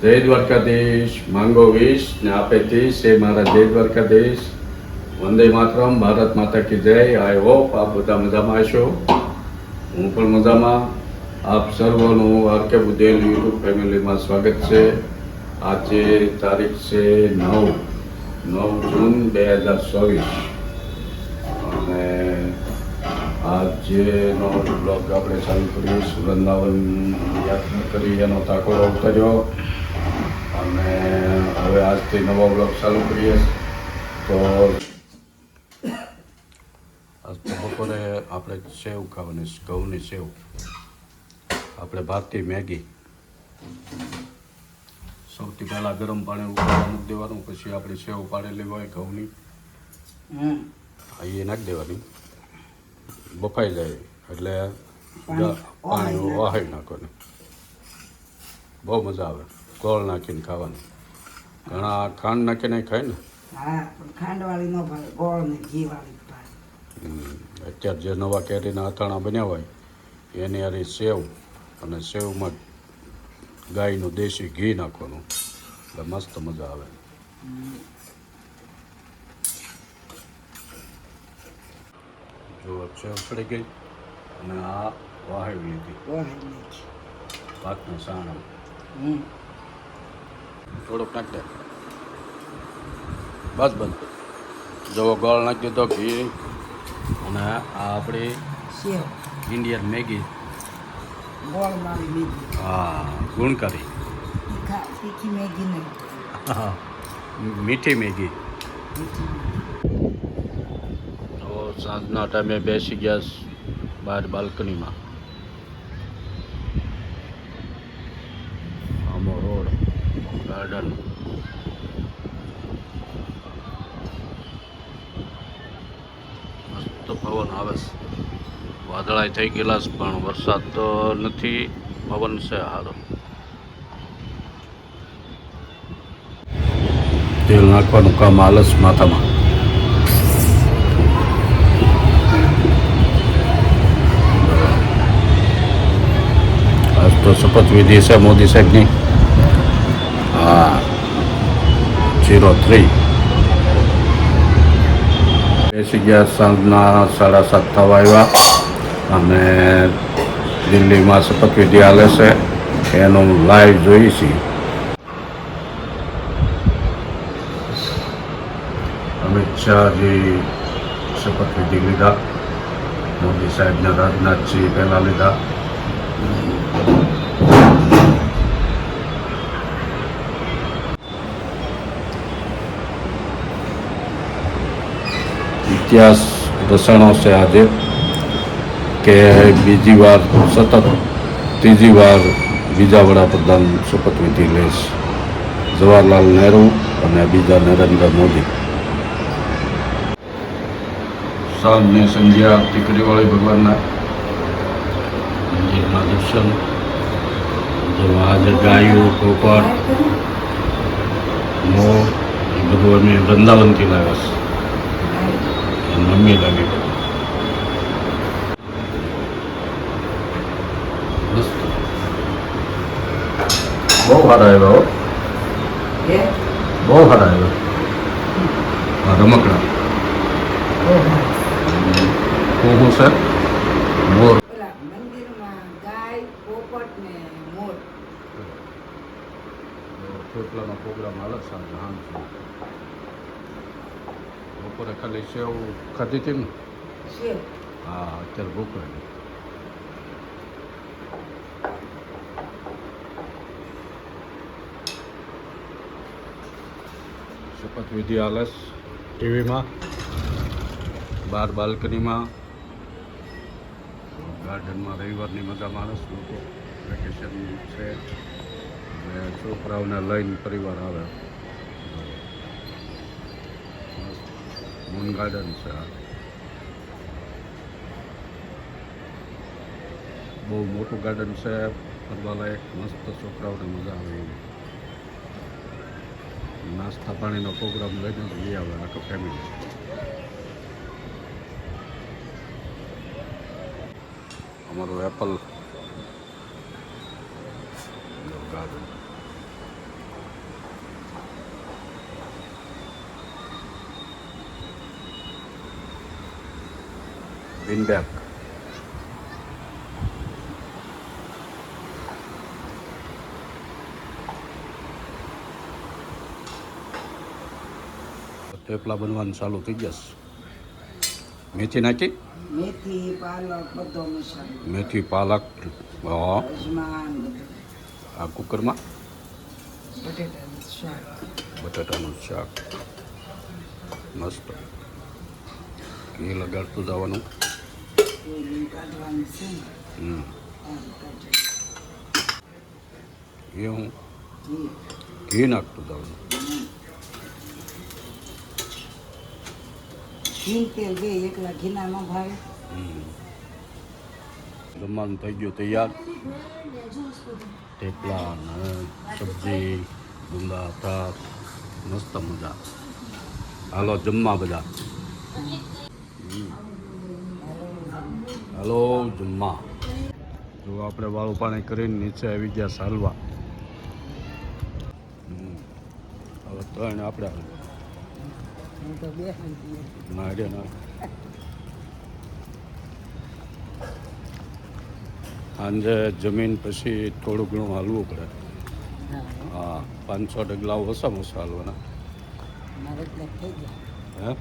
જય દ્વારકાધીશ. માંગો 20 ને આપે 30 એ મારા જય દ્વારકાધીશ. વંદે માતરમ. ભારત માતા કી જય. આઈ હોપ આપ બધા મજામાં હશો. હું પણ મજામાં. આપ સર્વનું આરકે બુદેલ યુટ્યુબ ફેમિલીમાં સ્વાગત છે. આજે તારીખ છે 9 જૂન 2024 અને આજનો બ્લોગ આપણે ચાલુ કરીશ. વૃંદાવન યાત્રા કરી એનો તાકોડો ઉતર્યો અને હવે આજથી નવો બ્લોગ ચાલુ કરીએ. તો આજ તો બપોરે આપણે સેવ ખાવાની, ઘઉંની સેવ. આપણે ભારતીય મેગી. સૌથી પહેલાં ગરમ પાણી ઉકળવા મૂકી દેવાનું, પછી આપણે સેવ પાડેલી હોય ઘઉંની એ નાખી દેવાની. બફાઈ જાય એટલે પાણી વહાવી નાખવાનું. બહુ મજા આવે ગોળ નાખીને ખાવાની. ઘણા ખાંડ નાખીને ખાય ને. હા, પણ ખાંડવાળી ન ભાવે, ગોળ ને ઘી વાળી ભાવે. અત્યારે જે નવા કેરીના અથાણા બન્યા હોય એની હારી સેવ અને સેવમાં ગાયનું દેશી ઘી નાખવાનું એટલે મસ્ત મજા આવે. જો સેવ ચડી ગઈ અને આ વાહવી લીધી ભાતના સાણા. થોડુંક નાખી દે બસ બસ. જો ગોળ નાખી દીધો, ઘી અને આ આપણી સેવ ઇન્ડિયન મેગી. ગોળ વાળી મેગી. હા, ગુણકારી. તીખી મેગી નહીં. હા, મીઠી મેગી. તો સાંજના ટાઈમે બેસી ગયા બહાર બાલ્કનીમાં. આમો રોડ, ગાર્ડન. મસ્ત પવન આવે છે. વાદળાય થઈ ગયેલા છે પણ વરસાદ તો નથી. પવન છે સારો. તેલ નાખવાનું કામ આલસ માથામાં. આજ તો શપથવિધિ છે મોદી સાહેબની. હા, 03 બેસી ગયા. સાંજના 7:30 થવા આવ્યા અને દિલ્હીમાં શપથવિધિ હાલે છે એનું લાઈવ જોઈ છીએ. અમિત શાહજી શપથવિધિ લીધા. મોદી સાહેબને રાજનાથજી પહેલાં લીધા. ઇતિહાસ રચવાનો છે આજે કે બીજી વાર સતત ત્રીજી વાર બીજા વડાપ્રધાન શપથવિધિ લે છે. જવાહરલાલ નહેરુ અને બીજા નરેન્દ્ર મોદી. સાંજની સંધ્યા આરતી કરી વાળી ભગવાનના મંદિરના દર્શન. જેમાં આજે ગાયું, પોપટ, મોર એ બધું અમે વૃંદાવનથી લાવ્યા છે. મમ્મી લાવી બહુ સારા આવ્યા હો. બહુ સારા આવ્યા. રમકડા હું છે મોર. મંદિરમાં ગાય, પોપટ ને મોર. થેપલાનો પ્રોગ્રામ હાલે સાંજે. બપોરે ખાલી સેવ ખાધી હતી ને. સેવ. હા, અત્યારે ભૂખ લાગી. શપથવિધિ હાલે ટીવીમાં, બહાર બાલ્કનીમાં, ગાર્ડનમાં. રવિવારની મજા માણસ લોકો વેકેશન છે અને છોકરાઓને લઈને પરિવાર આવે. મૂન ગાર્ડન છે આ. બહુ મોટું ગાર્ડન છે, ફરવા લાયક. મસ્ત છોકરાઓને મજા આવે એવી. નાસ્તા પાણીનો પ્રોગ્રામ લઈને લઈ આવે આખો ફેમિલી. અમારું Apple garden. been back. Thepla બનવાનું ચાલુ થઈ ગયા છે. મેથી નાખી, મેથી પાલક બધો મસાલો મેથી પાલક, અજમાન બધું આ કુકરમાં બટેટાનું શાક બટાટાનું શાક મસ્ત ઘી લગાડતું જવાનું. એ કાઢવાનું છે ને હમ આમ કાઢી એ હું ઘી ઘી નાખતું જવાનું. ઘી તેલ બે એકલા ઘીના ન ભાવે. જમવાનું થઈ ગયું તૈયાર. થેપલા ને સબ્જી ડુંગા ભાત મસ્ત મજા. હાલો જમવા બધા. હાલો જમવા. જો આપણે વાળું પાણી કરીને નીચે આવી ગયા સાલવા. હવે ત્રણ આપણે હું તો બેસી ગઈ. ના રે ના. સાંજે જમીન પછી થોડું ઘણું હાલવું પડે. હા 500 ડગલા ઓછામાં ઓછા હાલવાના. મારે એટલે થઈ ગયા હે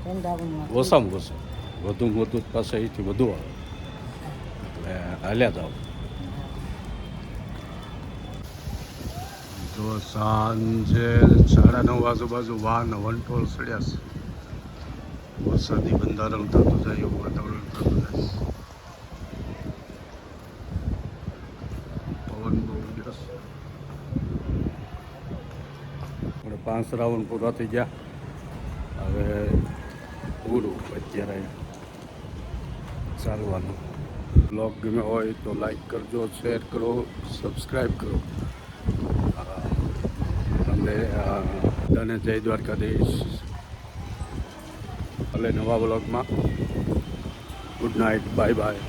ઠંડામાં ઓછામાં ઓછા વધુમાં વધુ પાસે અહીંથી વધુ આવે એટલે હાલ્યા જાવ. તો સાંજે 9:30 આજુબાજુ વાહન વંટોળ ચડ્યા છે. વરસાદી બંધારણ થતું જાય એવું વાતાવરણ થતું જાય. પવન બહુ ઉડ્યો છે. આપણે 5 રાઉન્ડ પૂરા થઈ ગયા. હવે પૂરું અત્યારે ચાલવાનું. બ્લોગ ગમે હોય તો લાઈક કરજો, શેર કરો, સબસ્ક્રાઈબ કરો. અને બધાને જય દ્વારકાધીશ. ભલે નવા બ્લોગમાં. Good night, bye bye.